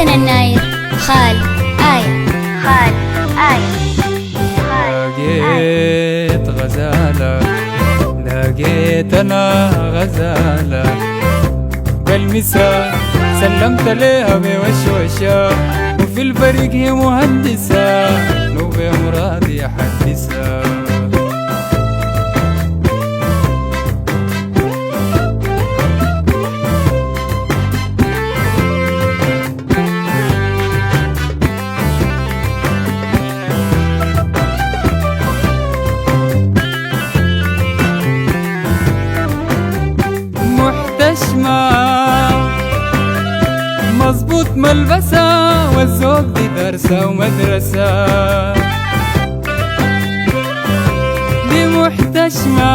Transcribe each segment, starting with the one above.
حسن الناير خال آية لقيت غزالة، لقيت أنا غزالة بالمساء سلمت ليها بوشوشة، وفي الفريق هي مهندسة لو بمرادي أحدثها. مظبوط ملبسة والذوق دي درسة ومدرسة، دي محتشمة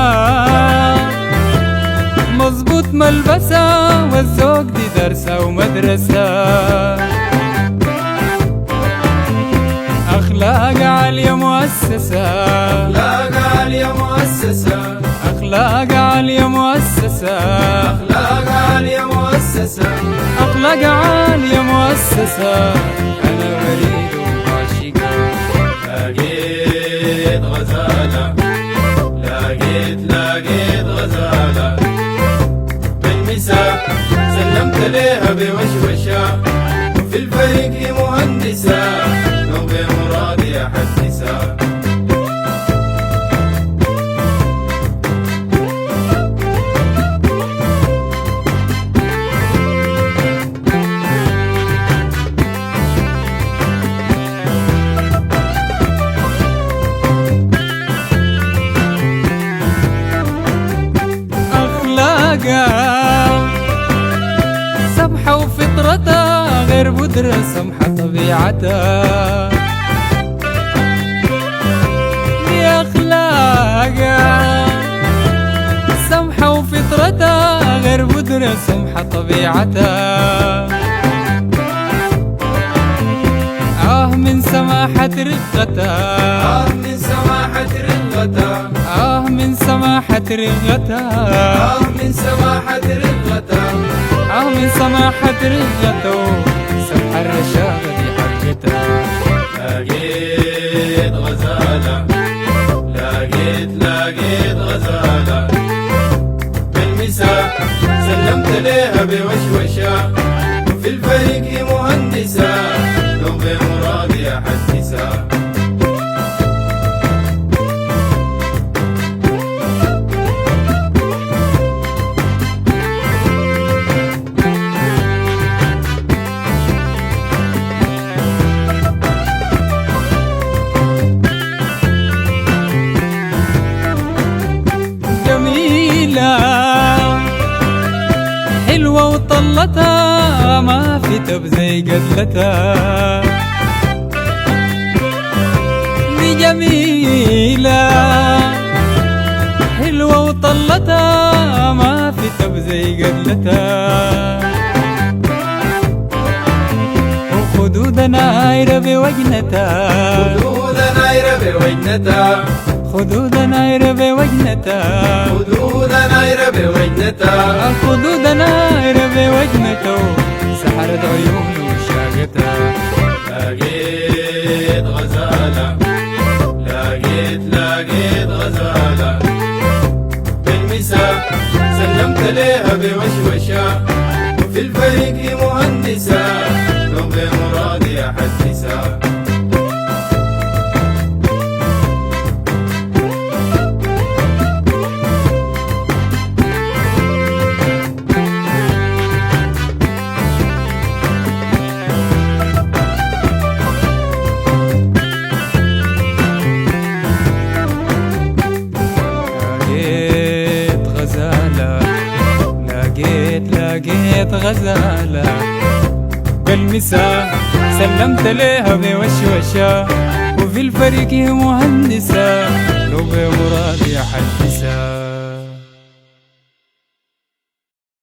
مظبوط ملبسة والذوق دي درسة ومدرسة، أخلاق عالية مؤسسة، أخلاق عالية مؤسسة، أخلاق عالية مؤسسة، أخلاق عالية مؤسسة، أخلاق عالية مؤسسة. أنا بريد وعاشقة. لقيت غزالة، لقيت غزالة بالمساء سلمت ليها بوشوشة، وفي الفريق هي مهندسة لو بمرادي أحدثها. سمحة وفطرتها غير بودرة، سمحة طبيعتها دي أخلاقها، سمحة وفطرتها غير بودرة، سمحة طبيعتها. من سماحة رغتها، من سماحة رغتها، من سماحة رغتها، من سماحة رغتها، من سماحة رغته سمح الرشاقة دي حقتها. لقيت غزالة، لقيت غزالة بالمساء سلمت ليها بوشوشة، وفي الفريق هي مهندسة لو بمرادي أحدثها. حلوة وطلتها ما في تب زي قدلتها، دي جميلة حلوة وطلتها ما في تب زي قدلتها، وخدودها نايرة بوجنتها، خدودها نايرة بوجنتها، خدودها نايرة بوجنتها، خدودها نايرة بوجنتها، خدودها نايرة بوجنتها سحرت عيونه وشاقتها. لقيت غزالة، لقيت غزالة بالمساء سلمت ليها بوشوشة، وفي الفريق هي مهندسة لو بمرادي أحدثها. لقيت غزالة بالمساء سلمت ليها بوشوشة، وفي الفريق هي مهندسة لو بمرادي أحدثها.